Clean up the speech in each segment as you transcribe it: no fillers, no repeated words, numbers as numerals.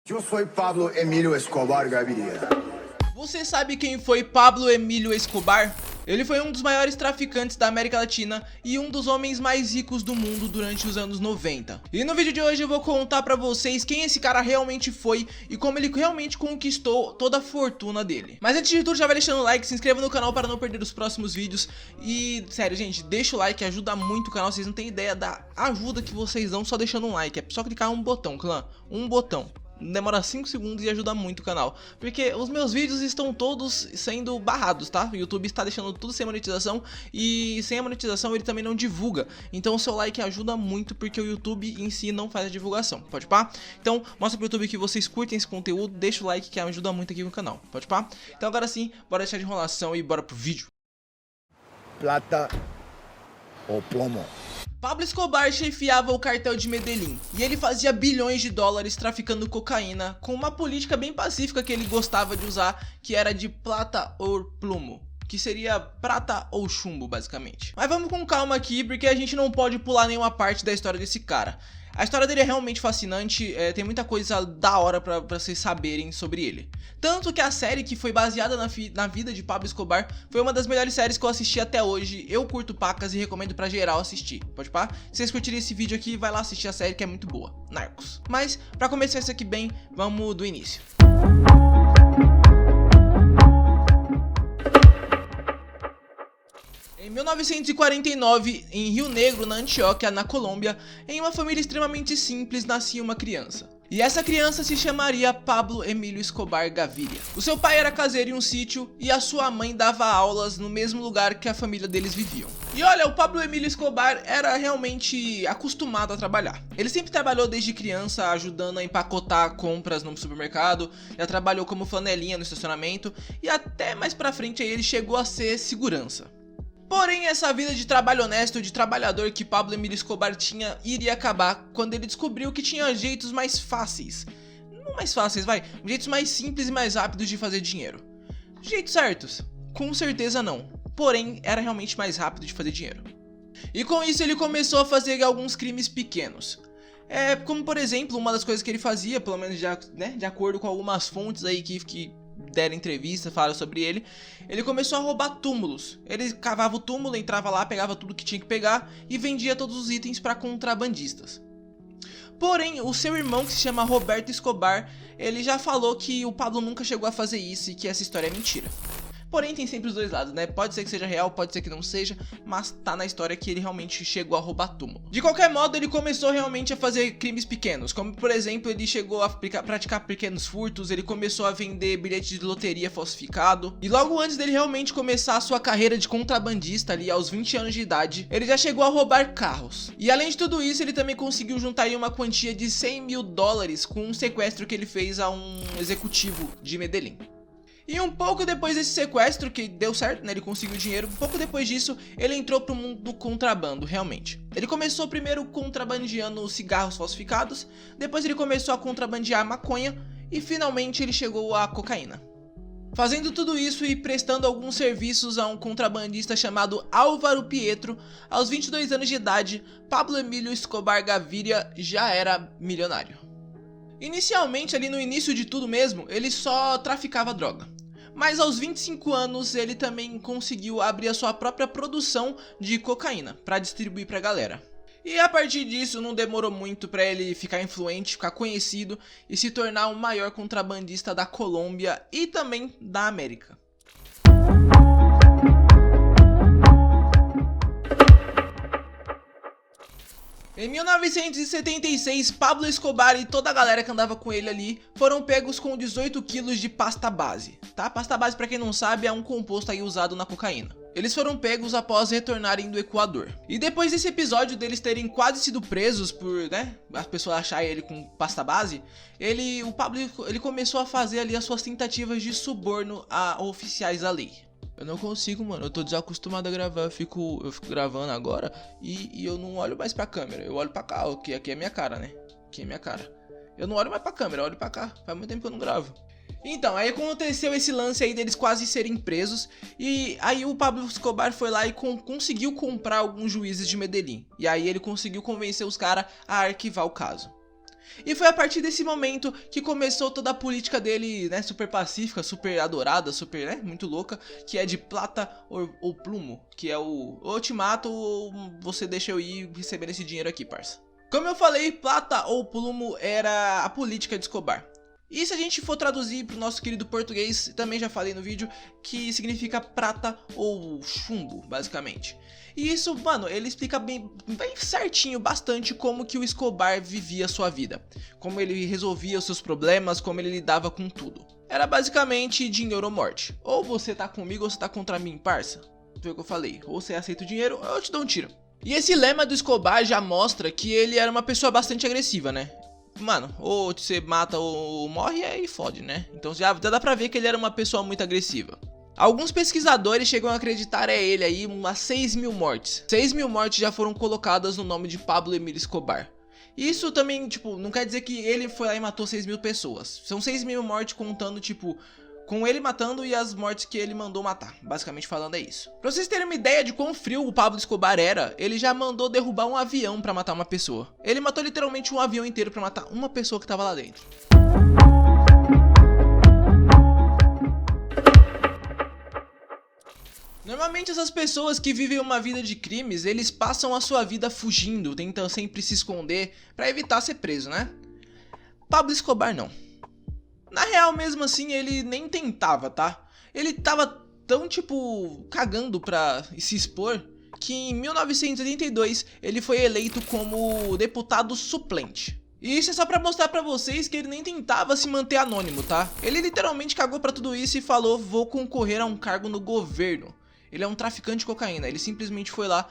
Eu sou Pablo Emilio Escobar Gaviria. Você sabe quem foi Pablo Emilio Escobar? Ele foi um dos maiores traficantes da América Latina e um dos homens mais ricos do mundo durante os anos 90. E no vídeo de hoje eu vou contar pra vocês quem esse cara realmente foi e como ele realmente conquistou toda a fortuna dele. Mas antes de tudo, já vai deixando o like, se inscreva no canal para não perder os próximos vídeos. E sério, gente, deixa o like, ajuda muito o canal. Vocês não têm ideia da ajuda que vocês dão só deixando um like. É só clicar um botão, clã, um botão. Demora 5 segundos e ajuda muito o canal, porque os meus vídeos estão todos sendo barrados, tá? O YouTube está deixando tudo sem monetização e sem a monetização ele também não divulga. Então o seu like ajuda muito porque o YouTube em si não faz a divulgação, pode pá? Então mostra pro YouTube que vocês curtem esse conteúdo, deixa o like que ajuda muito aqui no canal, pode pá? Então agora sim, bora deixar de enrolação e bora pro vídeo. Plata ou plomo? Pablo Escobar chefiava o cartel de Medellín e ele fazia bilhões de dólares traficando cocaína com uma política bem pacífica que ele gostava de usar, que era de plata ou plomo, que seria prata ou chumbo basicamente. Mas vamos com calma aqui porque a gente não pode pular nenhuma parte da história desse cara. A história dele é realmente fascinante, tem muita coisa da hora pra vocês saberem sobre ele. Tanto que a série que foi baseada na vida de Pablo Escobar foi uma das melhores séries que eu assisti até hoje. Eu curto pacas e recomendo pra geral assistir, pode pá? Se vocês curtirem esse vídeo aqui, vai lá assistir a série que é muito boa, Narcos. Mas pra começar isso aqui bem, vamos do início. Em 1949, em Rio Negro, na Antioquia, na Colômbia, em uma família extremamente simples, nascia uma criança. E essa criança se chamaria Pablo Emilio Escobar Gaviria. O seu pai era caseiro em um sítio e a sua mãe dava aulas no mesmo lugar que a família deles viviam. E olha, o Pablo Emilio Escobar era realmente acostumado a trabalhar. Ele sempre trabalhou desde criança ajudando a empacotar compras no supermercado, já trabalhou como flanelinha no estacionamento e até mais pra frente aí ele chegou a ser segurança. Porém, essa vida de trabalho honesto, de trabalhador que Pablo Emilio Escobar tinha, iria acabar quando ele descobriu que tinha jeitos mais fáceis. Não mais fáceis, jeitos mais simples e mais rápidos de fazer dinheiro. Jeitos certos? Com certeza não. Porém, era realmente mais rápido de fazer dinheiro. E com isso ele começou a fazer alguns crimes pequenos. Como por exemplo, uma das coisas que ele fazia, pelo menos de acordo com algumas fontes aí que deram entrevista, falaram sobre ele, ele começou a roubar túmulos. Ele cavava o túmulo, entrava lá, pegava tudo que tinha que pegar e vendia todos os itens para contrabandistas. Porém, o seu irmão, que se chama Roberto Escobar, ele já falou que o Pablo nunca chegou a fazer isso e que essa história é mentira. Porém, tem sempre os dois lados, né? Pode ser que seja real, pode ser que não seja, mas tá na história que ele realmente chegou a roubar túmulo. De qualquer modo, ele começou realmente a fazer crimes pequenos, como por exemplo, ele chegou a praticar pequenos furtos, ele começou a vender bilhetes de loteria falsificado, e logo antes dele realmente começar a sua carreira de contrabandista ali aos 20 anos de idade, ele já chegou a roubar carros. E além de tudo isso, ele também conseguiu juntar aí uma quantia de 100 mil dólares com um sequestro que ele fez a um executivo de Medellín. E um pouco depois desse sequestro, que deu certo, né, ele conseguiu dinheiro, um pouco depois disso, ele entrou pro mundo do contrabando, realmente. Ele começou primeiro contrabandeando cigarros falsificados, depois ele começou a contrabandear maconha e finalmente ele chegou à cocaína. Fazendo tudo isso e prestando alguns serviços a um contrabandista chamado Álvaro Pietro, aos 22 anos de idade, Pablo Emilio Escobar Gaviria já era milionário. Inicialmente, ali no início de tudo mesmo, ele só traficava droga. Mas aos 25 anos ele também conseguiu abrir a sua própria produção de cocaína para distribuir pra galera. E a partir disso não demorou muito para ele ficar influente, ficar conhecido e se tornar o maior contrabandista da Colômbia e também da América. Em 1976, Pablo Escobar e toda a galera que andava com ele ali foram pegos com 18 quilos de pasta base, tá? Pasta base, pra quem não sabe, é um composto aí usado na cocaína. Eles foram pegos após retornarem do Equador. E depois desse episódio deles terem quase sido presos por, as pessoas acharem ele com pasta base, o Pablo ele começou a fazer ali as suas tentativas de suborno a oficiais da lei. Eu não consigo, mano, eu tô desacostumado a gravar, eu fico gravando agora e eu não olho mais pra câmera, eu olho pra cá, que aqui é minha cara, né? Aqui é minha cara. Eu não olho mais pra câmera, eu olho pra cá, faz muito tempo que eu não gravo. Então, aí aconteceu esse lance aí deles quase serem presos, e aí o Pablo Escobar foi lá e conseguiu comprar alguns juízes de Medellín, e aí ele conseguiu convencer os caras a arquivar o caso. E foi a partir desse momento que começou toda a política dele, né, super pacífica, super adorada, super, né, muito louca, que é de plata ou plumo, que é o ou eu te mato ou você deixa eu ir recebendo esse dinheiro aqui, parça. Como eu falei, plata ou plumo era a política de Escobar. E se a gente for traduzir pro nosso querido português, também já falei no vídeo, que significa prata ou chumbo, basicamente. E isso, mano, ele explica bem certinho, bastante, como que o Escobar vivia a sua vida. Como ele resolvia os seus problemas, como ele lidava com tudo. Era basicamente dinheiro ou morte. Ou você tá comigo ou você tá contra mim, parça. Foi o que eu falei, ou você aceita o dinheiro ou eu te dou um tiro. E esse lema do Escobar já mostra que ele era uma pessoa bastante agressiva, né? Mano, ou você mata ou morre e aí fode, né? Então já dá pra ver que ele era uma pessoa muito agressiva. Alguns pesquisadores chegam a acreditar ele aí umas 6.000 mortes. 6.000 mortes já foram colocadas no nome de Pablo Emílio Escobar. Isso também, tipo, não quer dizer que ele foi lá e matou 6.000 pessoas. São 6.000 mortes contando, tipo, com ele matando e as mortes que ele mandou matar. Basicamente falando é isso. Pra vocês terem uma ideia de quão frio o Pablo Escobar era, ele já mandou derrubar um avião pra matar uma pessoa. Ele matou literalmente um avião inteiro pra matar uma pessoa que tava lá dentro. Normalmente essas pessoas que vivem uma vida de crimes, eles passam a sua vida fugindo, tentam sempre se esconder pra evitar ser preso, né? Pablo Escobar não. Na real, mesmo assim, ele nem tentava, tá? Ele tava tão, tipo, cagando pra se expor, que em 1982 ele foi eleito como deputado suplente. E isso é só pra mostrar pra vocês que ele nem tentava se manter anônimo, tá? Ele literalmente cagou pra tudo isso e falou, vou concorrer a um cargo no governo. Ele é um traficante de cocaína, ele simplesmente foi lá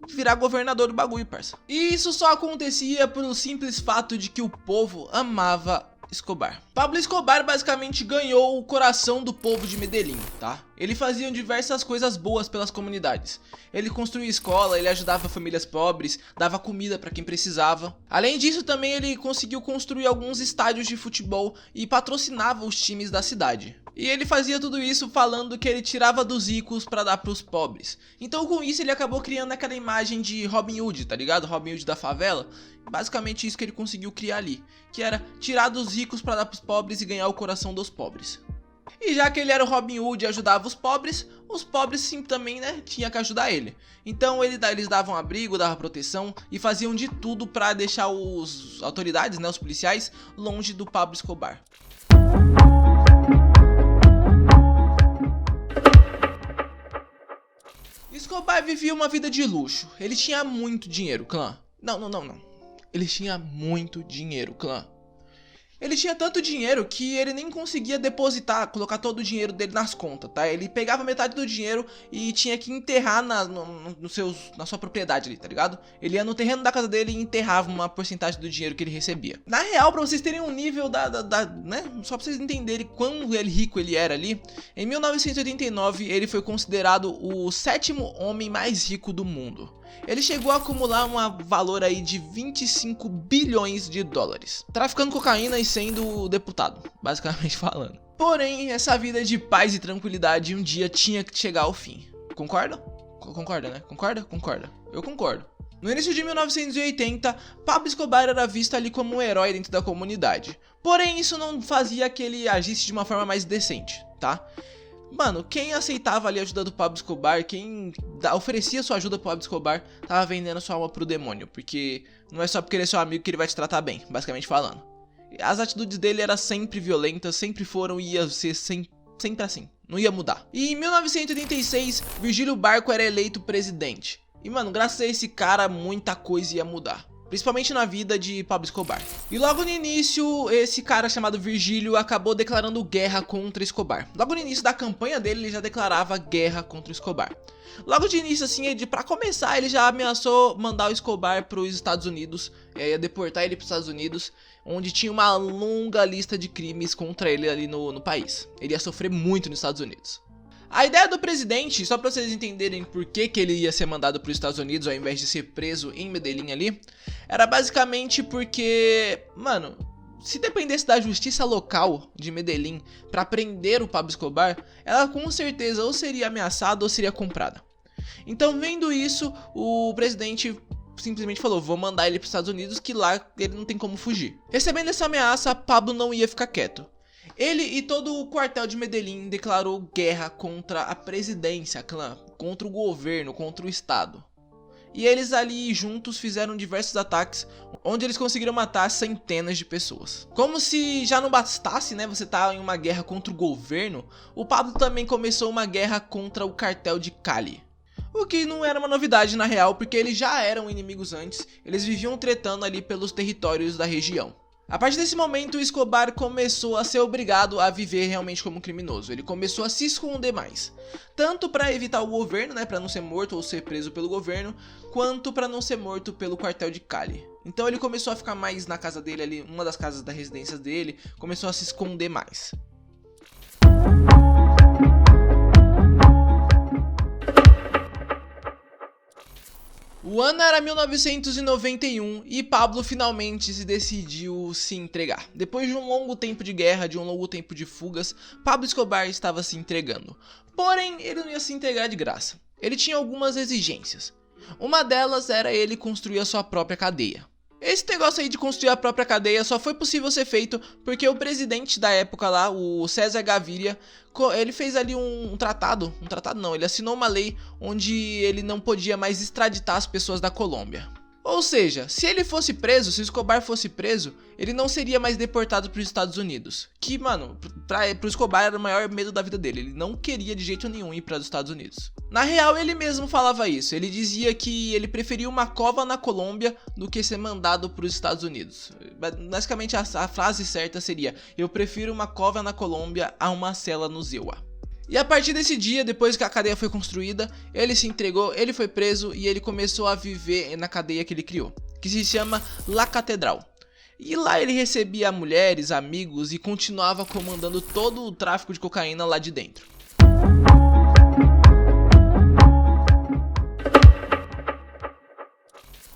virar governador do bagulho, parça. E isso só acontecia pelo simples fato de que o povo amava Escobar. Pablo Escobar basicamente ganhou o coração do povo de Medellín, tá? Ele fazia diversas coisas boas pelas comunidades. Ele construía escola, ele ajudava famílias pobres, dava comida pra quem precisava. Além disso, também ele conseguiu construir alguns estádios de futebol e patrocinava os times da cidade. E ele fazia tudo isso falando que ele tirava dos ricos pra dar pros pobres. Então com isso ele acabou criando aquela imagem de Robin Hood, tá ligado? Robin Hood da favela. Basicamente isso que ele conseguiu criar ali, que era tirar dos ricos pra dar pros pobres e ganhar o coração dos pobres. E já que ele era o Robin Hood e ajudava os pobres sim também, né, tinha que ajudar ele. Então eles davam abrigo, davam proteção e faziam de tudo pra deixar os autoridades, né, os policiais, longe do Pablo Escobar. Escobar vivia uma vida de luxo. Ele tinha muito dinheiro, clã. Não. Ele tinha muito dinheiro, clã. Ele tinha tanto dinheiro que ele nem conseguia depositar, colocar todo o dinheiro dele nas contas, tá? Ele pegava metade do dinheiro e tinha que enterrar na sua propriedade ali, tá ligado? Ele ia no terreno da casa dele e enterrava uma porcentagem do dinheiro que ele recebia. Na real, pra vocês terem um nível né? Só pra vocês entenderem quão rico ele era ali, em 1989 ele foi considerado o 7º homem mais rico do mundo. Ele chegou a acumular um valor aí de 25 bilhões de dólares, traficando cocaína e sendo deputado, basicamente falando. Porém, essa vida de paz e tranquilidade um dia tinha que chegar ao fim. Concorda? Concorda, né? Concorda. Eu concordo. No início de 1980, Pablo Escobar era visto ali como um herói dentro da comunidade. Porém, isso não fazia que ele agisse de uma forma mais decente, tá? Mano, quem aceitava ali a ajuda do Pablo Escobar, quem oferecia sua ajuda pro Pablo Escobar, tava vendendo sua alma pro demônio. Porque não é só porque ele é seu amigo que ele vai te tratar bem, basicamente falando. As atitudes dele eram sempre violentas, sempre foram e ia ser sempre assim, não ia mudar. E em 1986, Virgílio Barco era eleito presidente. E mano, graças a esse cara, muita coisa ia mudar. Principalmente na vida de Pablo Escobar. E logo no início, esse cara chamado Virgílio acabou declarando guerra contra Escobar. Logo no início da campanha dele, ele já declarava guerra contra Escobar. Logo de início, assim, pra começar, ele já ameaçou mandar o Escobar pros Estados Unidos, ia deportar ele pros Estados Unidos, onde tinha uma longa lista de crimes contra ele ali no país. Ele ia sofrer muito nos Estados Unidos. A ideia do presidente, só pra vocês entenderem por que ele ia ser mandado para os Estados Unidos ao invés de ser preso em Medellín ali, era basicamente porque, mano, se dependesse da justiça local de Medellín pra prender o Pablo Escobar, ela com certeza ou seria ameaçada ou seria comprada. Então, vendo isso, o presidente simplesmente falou, vou mandar ele para os Estados Unidos, que lá ele não tem como fugir. Recebendo essa ameaça, Pablo não ia ficar quieto. Ele e todo o quartel de Medellín declarou guerra contra a presidência, clã, contra o governo, contra o estado. E eles ali juntos fizeram diversos ataques, onde eles conseguiram matar centenas de pessoas. Como se já não bastasse, né, você tá em uma guerra contra o governo, o Pablo também começou uma guerra contra o cartel de Cali. O que não era uma novidade na real, porque eles já eram inimigos antes, eles viviam tretando ali pelos territórios da região. A partir desse momento, o Escobar começou a ser obrigado a viver realmente como um criminoso. Ele começou a se esconder mais. Tanto para evitar o governo, né, para não ser morto ou ser preso pelo governo, quanto para não ser morto pelo quartel de Cali. Então ele começou a ficar mais na casa dele ali, uma das casas da residência dele, começou a se esconder mais. O ano era 1991 e Pablo finalmente se decidiu se entregar. Depois de um longo tempo de guerra, de um longo tempo de fugas, Pablo Escobar estava se entregando. Porém, ele não ia se entregar de graça. Ele tinha algumas exigências. Uma delas era ele construir a sua própria cadeia. Esse negócio aí de construir a própria cadeia só foi possível ser feito porque o presidente da época lá, o César Gaviria, ele fez ali ele assinou uma lei onde ele não podia mais extraditar as pessoas da Colômbia. Ou seja, se ele fosse preso, se o Escobar fosse preso, ele não seria mais deportado para os Estados Unidos. Que, mano, pro Escobar era o maior medo da vida dele, ele não queria de jeito nenhum ir para os Estados Unidos. Na real, ele mesmo falava isso, ele dizia que ele preferia uma cova na Colômbia do que ser mandado para os Estados Unidos. Basicamente, a frase certa seria, eu prefiro uma cova na Colômbia a uma cela no Zewa. E a partir desse dia, depois que a cadeia foi construída, ele se entregou, ele foi preso e ele começou a viver na cadeia que ele criou, que se chama La Catedral. E lá ele recebia mulheres, amigos e continuava comandando todo o tráfico de cocaína lá de dentro.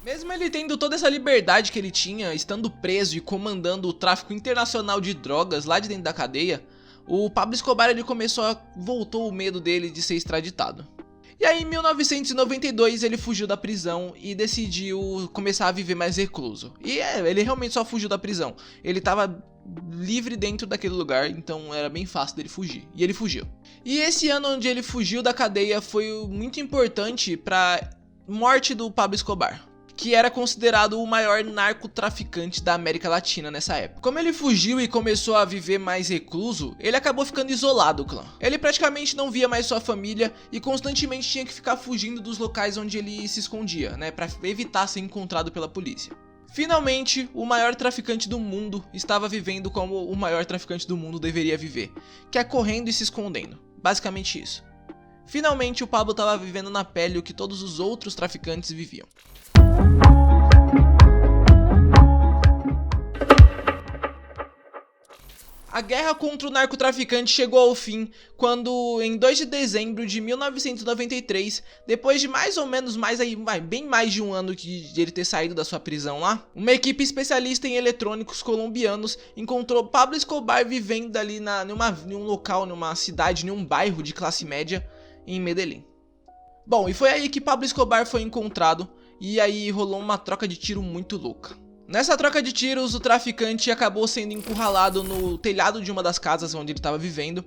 Mesmo ele tendo toda essa liberdade que ele tinha, estando preso e comandando o tráfico internacional de drogas lá de dentro da cadeia, o Pablo Escobar voltou o medo dele de ser extraditado. E aí em 1992 ele fugiu da prisão e decidiu começar a viver mais recluso. E ele realmente só fugiu da prisão. Ele estava livre dentro daquele lugar, então era bem fácil dele fugir. E ele fugiu. E esse ano onde ele fugiu da cadeia foi muito importante para a morte do Pablo Escobar, que era considerado o maior narcotraficante da América Latina nessa época. Como ele fugiu e começou a viver mais recluso, ele acabou ficando isolado, clã. Ele praticamente não via mais sua família e constantemente tinha que ficar fugindo dos locais onde ele se escondia, né, para evitar ser encontrado pela polícia. Finalmente, o maior traficante do mundo estava vivendo como o maior traficante do mundo deveria viver, que é correndo e se escondendo. Basicamente isso. Finalmente, o Pablo estava vivendo na pele o que todos os outros traficantes viviam. A guerra contra o narcotraficante chegou ao fim quando, em 2 de dezembro de 1993, depois de mais ou menos bem mais de um ano de ele ter saído da sua prisão lá, uma equipe especialista em eletrônicos colombianos encontrou Pablo Escobar vivendo ali em um local, numa cidade, em um bairro de classe média em Medellín. Bom, e foi aí que Pablo Escobar foi encontrado e aí rolou uma troca de tiro muito louca. Nessa troca de tiros, o traficante acabou sendo encurralado no telhado de uma das casas onde ele estava vivendo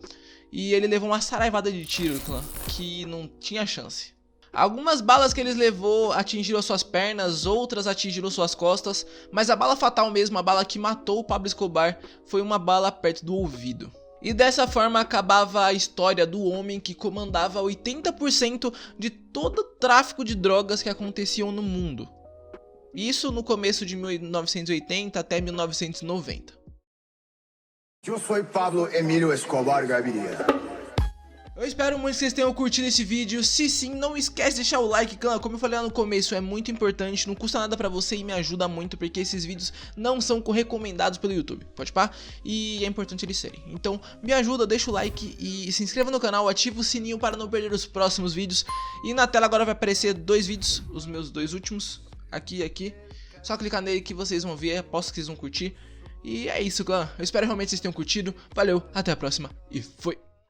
e ele levou uma saraivada de tiro, que não tinha chance. Algumas balas que ele levou atingiram suas pernas, outras atingiram suas costas, mas a bala fatal mesmo, a bala que matou o Pablo Escobar, foi uma bala perto do ouvido. E dessa forma acabava a história do homem que comandava 80% de todo o tráfico de drogas que aconteciam no mundo. Isso no começo de 1980 até 1990. Eu sou Pablo Emilio Escobar Gaviria. Eu espero muito que vocês tenham curtido esse vídeo. Se sim, não esquece de deixar o like, clã. Como eu falei lá no começo, é muito importante, não custa nada pra você e me ajuda muito, porque esses vídeos não são recomendados pelo YouTube, pode pá? E é importante eles serem. Então me ajuda, deixa o like e se inscreva no canal, ativa o sininho para não perder os próximos vídeos. E na tela agora vai aparecer 2 vídeos, os meus 2 últimos, aqui e aqui. Só clicar nele que vocês vão ver, aposto que vocês vão curtir. E é isso, clã. Eu espero realmente que vocês tenham curtido. Valeu, até a próxima e fui!